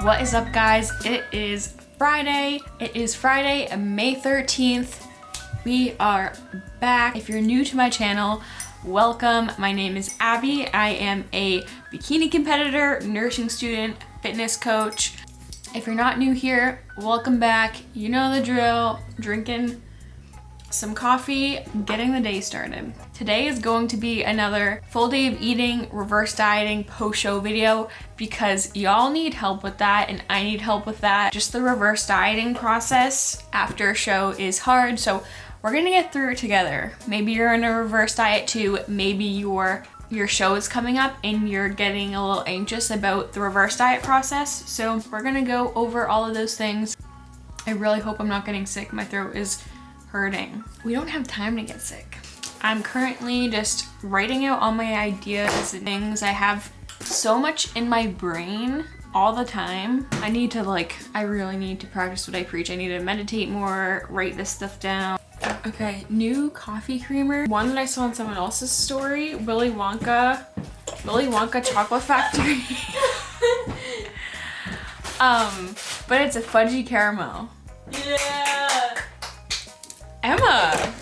What is up, guys? It is Friday. It is Friday, May 13th. We are back. If you're new to my channel, welcome. My name is Abby. I am a bikini competitor, nursing student, fitness coach. If you're not new here, welcome back. You know the drill. Drinking some coffee, getting the day started. Today is going to be another full day of eating, reverse dieting, post-show video because y'all need help with that and I need help with that. Just the reverse dieting process after a show is hard, so we're gonna get through it together. Maybe you're in a reverse diet too. Maybe your show is coming up and you're getting a little anxious about the reverse diet process. So we're gonna go over all of those things. I really hope I'm not getting sick. My throat is hurting. We don't have time to get sick. I'm currently just writing out all my ideas and things. I have so much in my brain all the time. I really need to practice what I preach. I need to meditate more, write this stuff down. Okay, new coffee creamer. One that I saw on someone else's story, Willy Wonka Chocolate Factory. But it's a fudgy caramel. Yeah. Emma,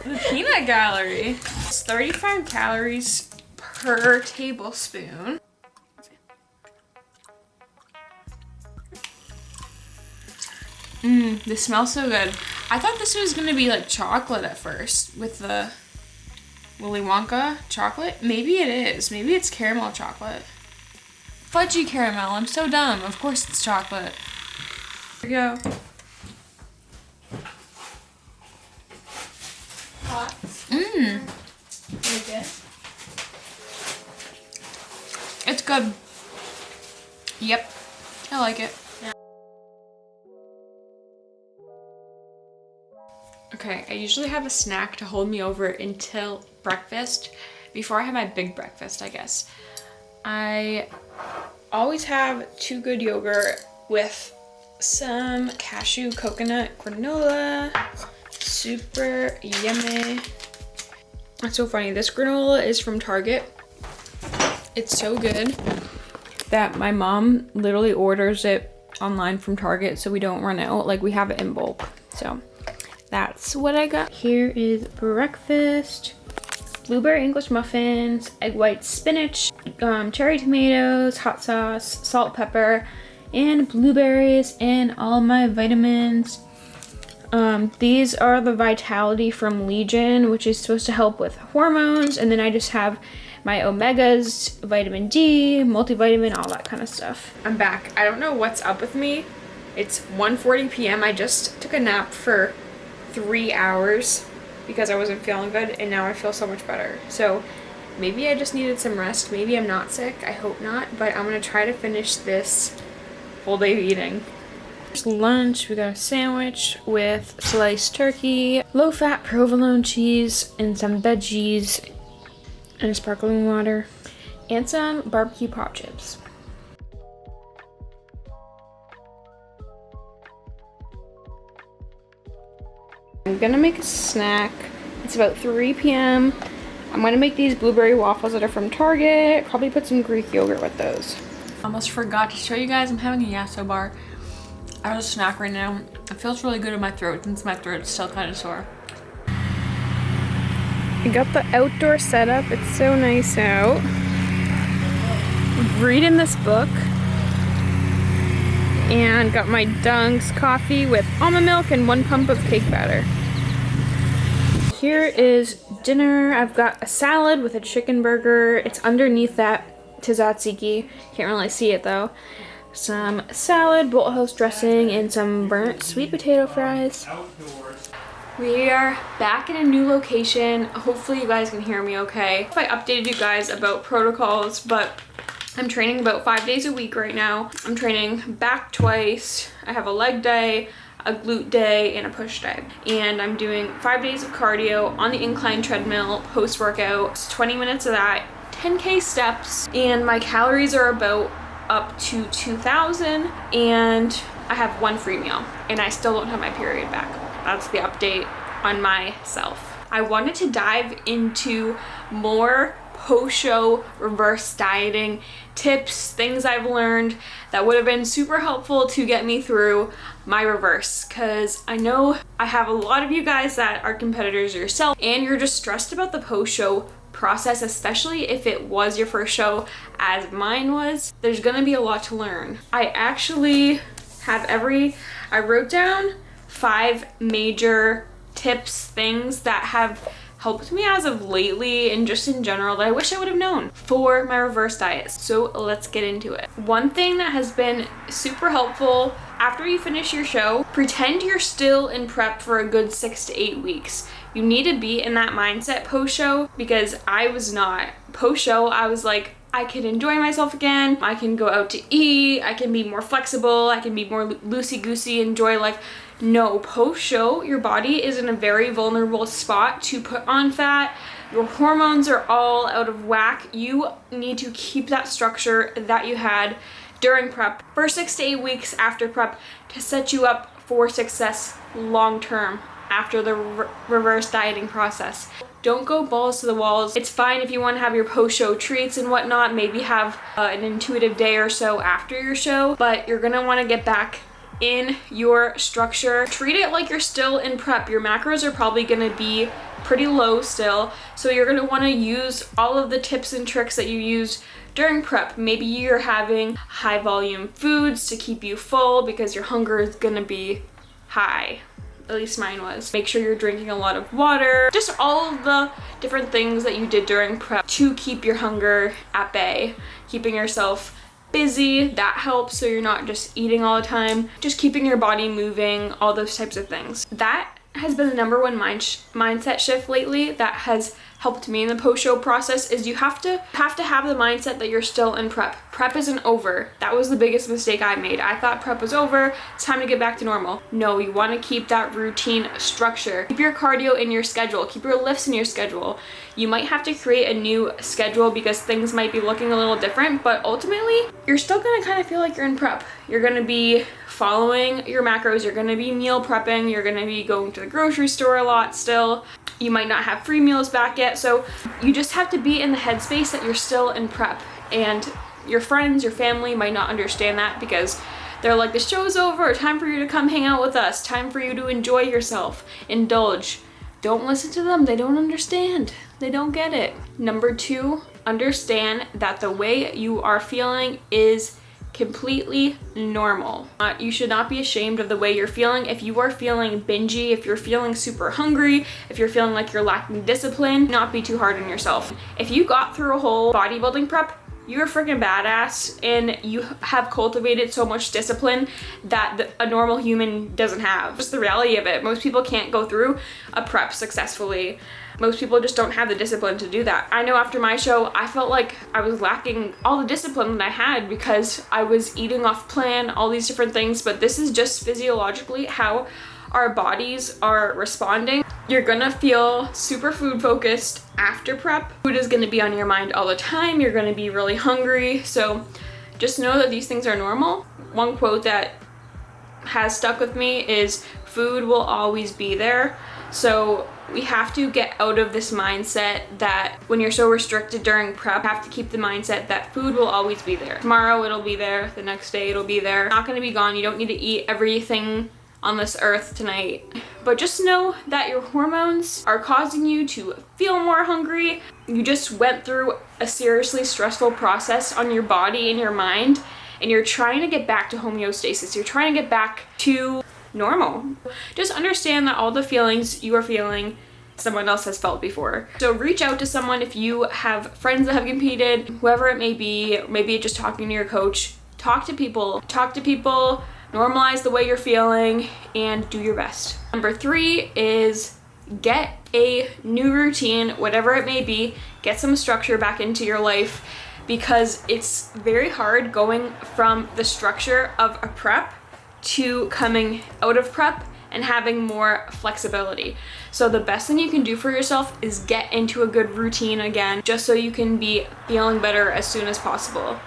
the peanut gallery. It's 35 calories per tablespoon. This smells so good. I thought this was gonna be like chocolate at first with the Willy Wonka chocolate. Maybe it is. Maybe it's caramel chocolate. Fudgy caramel. I'm so dumb. Of course it's chocolate. Here we go. Hot. Okay. It's good. Yep. I like it. Yeah. Okay, I usually have a snack to hold me over until breakfast, before I have my big breakfast, I guess. I always have 2 Good yogurt with some cashew coconut granola. Super yummy. That's so funny. This granola is from Target. It's so good that my mom literally orders it online from Target so we don't run out. Like, we have it in bulk. So that's what I got. Here is breakfast. Blueberry English muffins, egg white spinach, cherry tomatoes, hot sauce, salt, pepper, and blueberries, and all my vitamins. These are the Vitality from Legion, which is supposed to help with hormones, and then I just have my omegas, vitamin D, multivitamin, all that kind of stuff. I'm back. I don't know what's up with me. It's 1:40 p.m. I just took a nap for 3 hours because I wasn't feeling good, and now I feel so much better. So maybe I just needed some rest. Maybe I'm not sick. I hope not, but I'm gonna try to finish this full day of eating. Lunch, we got a sandwich with sliced turkey, low-fat provolone cheese, and some veggies, and sparkling water, and some barbecue pop chips. I'm gonna make a snack. It's about 3 p.m. I'm gonna make these blueberry waffles that are from Target. Probably put some Greek yogurt with those. Almost forgot to show you guys, I'm having a Yasso bar. I have a snack right now. It feels really good in my throat since my throat's still kind of sore. I got the outdoor setup. It's so nice out. Reading this book. And got my Dunks coffee with almond milk and 1 pump of cake batter. Here is dinner. I've got a salad with a chicken burger. It's underneath that tzatziki. Can't really see it though. Some salad, bolthouse dressing, and some burnt sweet potato fries. We are back in a new location. Hopefully you guys can hear me okay. If I updated you guys about protocols, but I'm training about 5 days a week right now. I'm training back twice. I have a leg day, a glute day, and a push day. And I'm doing 5 days of cardio on the incline treadmill post-workout. It's 20 minutes of that, 10K steps, and my calories are about up to 2,000, and I have 1 free meal, and I still don't have my period back. That's the update on myself. I wanted to dive into more post-show reverse dieting tips, things I've learned that would have been super helpful to get me through my reverse, because I know I have a lot of you guys that are competitors yourself and you're just stressed about the post-show process, especially if it was your first show as mine was. There's gonna be a lot to learn. I wrote down 5 major tips, things that have helped me as of lately and just in general that I wish I would have known for my reverse diet. So let's get into it. One thing that has been super helpful: after you finish your show, pretend you're still in prep for a good 6 to 8 weeks. You need to be in that mindset post-show, because I was not. Post-show, I was like, I can enjoy myself again, I can go out to eat, I can be more flexible, I can be more loosey-goosey, enjoy life. No, post-show, your body is in a very vulnerable spot to put on fat. Your hormones are all out of whack. You need to keep that structure that you had during prep for 6 to 8 weeks after prep to set you up for success long term after the reverse dieting process. Don't go balls to the walls. It's fine if you want to have your post-show treats and whatnot, maybe have an intuitive day or so after your show, but you're gonna want to get back in your structure. Treat it like you're still in prep. Your macros are probably gonna be pretty low still, so you're gonna want to use all of the tips and tricks that you used during prep. Maybe you're having high volume foods to keep you full because your hunger is gonna be high. At least mine was. Make sure you're drinking a lot of water. Just all of the different things that you did during prep to keep your hunger at bay. Keeping yourself busy, that helps, so you're not just eating all the time. Just keeping your body moving, all those types of things. That has been the number one mindset shift lately that has helped me in the post-show process. Is you have to have the mindset that you're still in prep. Prep isn't over. That was the biggest mistake I made. I thought prep was over, it's time to get back to normal. No, you want to keep that routine structure. Keep your cardio in your schedule, keep your lifts in your schedule. You might have to create a new schedule because things might be looking a little different, but ultimately you're still gonna kind of feel like you're in prep. You're gonna be following your macros, you're gonna be meal prepping, you're gonna be going to the grocery store a lot still. You might not have free meals back yet, so you just have to be in the headspace that you're still in prep. And your friends, your family might not understand that because they're like, the show's over, time for you to come hang out with us, time for you to enjoy yourself, indulge. Don't listen to them, they don't understand. They don't get it. Number 2, understand that the way you are feeling is completely normal. You should not be ashamed of the way you're feeling. If you are feeling bingy, if you're feeling super hungry, if you're feeling like you're lacking discipline, not be too hard on yourself. If you got through a whole bodybuilding prep, you're freaking badass, and you have cultivated so much discipline that a normal human doesn't have. Just the reality of it. Most people can't go through a prep successfully. Most people just don't have the discipline to do that. I know after my show, I felt like I was lacking all the discipline that I had because I was eating off plan, all these different things, but this is just physiologically how our bodies are responding. You're gonna feel super food focused after prep. Food is gonna be on your mind all the time. You're gonna be really hungry. So just know that these things are normal. One quote that has stuck with me is, food will always be there. So we have to get out of this mindset that when you're so restricted during prep, you have to keep the mindset that food will always be there. Tomorrow it'll be there, the next day it'll be there. It's not gonna be gone. You don't need to eat everything on this earth tonight. But just know that your hormones are causing you to feel more hungry. You just went through a seriously stressful process on your body and your mind, and you're trying to get back to homeostasis. You're trying to get back to normal. Just understand that all the feelings you are feeling, someone else has felt before. So reach out to someone if you have friends that have competed, whoever it may be, maybe just talking to your coach. Talk to people, normalize the way you're feeling, and do your best. Number 3 is get a new routine, whatever it may be. Get some structure back into your life, because it's very hard going from the structure of a prep to coming out of prep and having more flexibility. So the best thing you can do for yourself is get into a good routine again, just so you can be feeling better as soon as possible.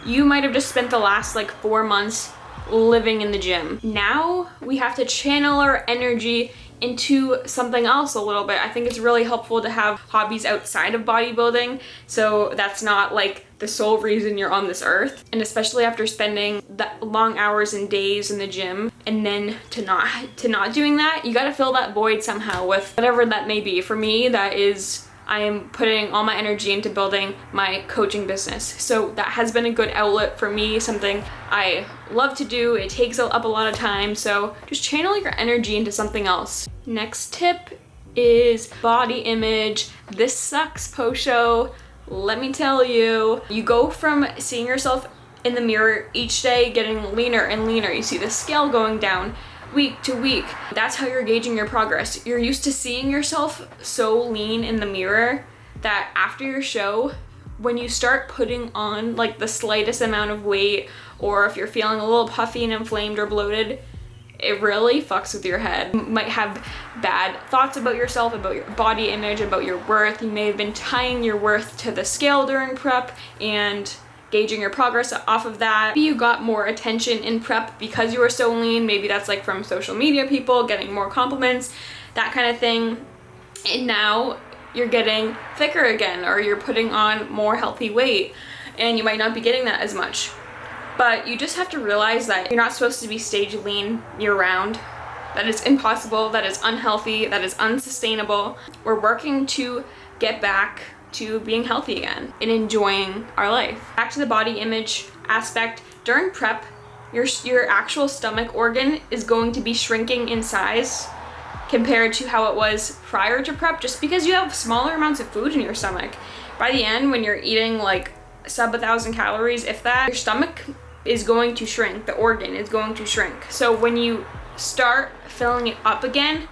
You might have just spent the last 4 months living in the gym. Now we have to channel our energy into something else a little bit. I think it's really helpful to have hobbies outside of bodybuilding, so that's not like the sole reason you're on this earth. And especially after spending that long hours and days in the gym, and then to not doing that, you gotta fill that void somehow with whatever that may be. For me, that is, I am putting all my energy into building my coaching business. So that has been a good outlet for me, something I love to do. It takes up a lot of time, so just channel your energy into something else. Next tip is body image. This sucks post-show. Let me tell you. You go from seeing yourself in the mirror each day getting leaner and leaner. You see the scale going down week to week. That's how you're gauging your progress. You're used to seeing yourself so lean in the mirror that after your show, when you start putting on like the slightest amount of weight, or if you're feeling a little puffy and inflamed or bloated, it really fucks with your head. You might have bad thoughts about yourself, about your body image, about your worth. You may have been tying your worth to the scale during prep and gauging your progress off of that. Maybe you got more attention in prep because you were so lean. Maybe that's like from social media people, getting more compliments, that kind of thing. And now you're getting thicker again, or you're putting on more healthy weight, and you might not be getting that as much. But you just have to realize that you're not supposed to be stage lean year round. That is impossible, that is unhealthy, that is unsustainable. We're working to get back to being healthy again and enjoying our life. Back to the body image aspect. During prep, your actual stomach organ is going to be shrinking in size compared to how it was prior to prep, just because you have smaller amounts of food in your stomach. By the end, when you're eating like sub 1,000 calories, if that, your stomach is going to shrink, the organ is going to shrink. So when you start filling it up again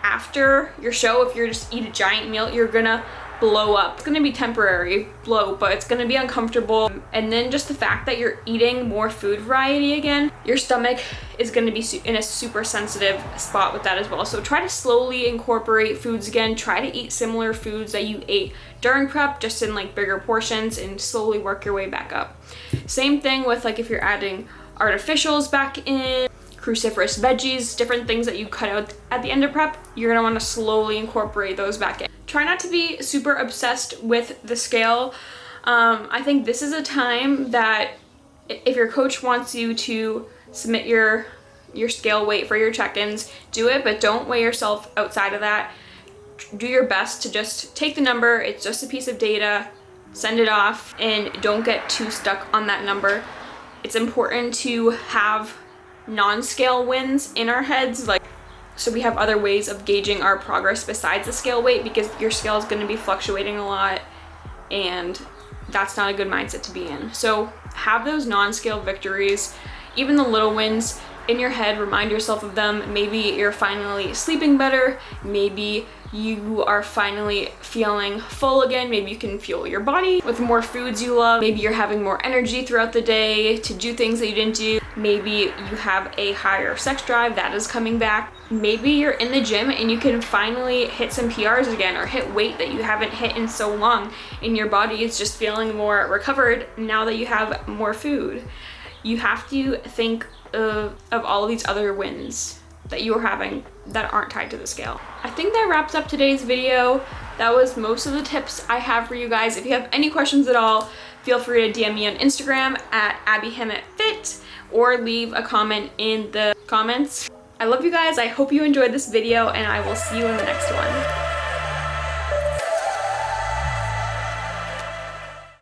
after your show, if you just eat a giant meal, you're gonna blow up. It's gonna be temporary bloat, but it's gonna be uncomfortable. And then just the fact that you're eating more food variety again, your stomach is gonna be in a super sensitive spot with that as well. So try to slowly incorporate foods again. Try to eat similar foods that you ate during prep, just in like bigger portions, and slowly work your way back up. Same thing with like if you're adding artificials back in, cruciferous veggies, different things that you cut out at the end of prep, you're gonna wanna slowly incorporate those back in. Try not to be super obsessed with the scale. I think this is a time that if your coach wants you to submit your scale weight for your check-ins, do it, but don't weigh yourself outside of that. Do your best to just take the number. It's just a piece of data, send it off, and don't get too stuck on that number. It's important to have non-scale wins in our heads, like, so we have other ways of gauging our progress besides the scale weight, because your scale is going to be fluctuating a lot, and that's not a good mindset to be in. So have those non-scale victories, even the little wins in your head, remind yourself of them. Maybe you're finally sleeping better, maybe you are finally feeling full again, maybe you can fuel your body with more foods you love, maybe you're having more energy throughout the day to do things that you didn't do, maybe you have a higher sex drive that is coming back, maybe you're in the gym and you can finally hit some PRs again, or hit weight that you haven't hit in so long, and your body is just feeling more recovered now that you have more food. You have to think of all of these other wins that you are having that aren't tied to the scale. I think that wraps up today's video. That was most of the tips I have for you guys. If you have any questions at all, feel free to DM me on Instagram at AbbyHemmettFit, or leave a comment in the comments. I love you guys. I hope you enjoyed this video, and I will see you in the next one.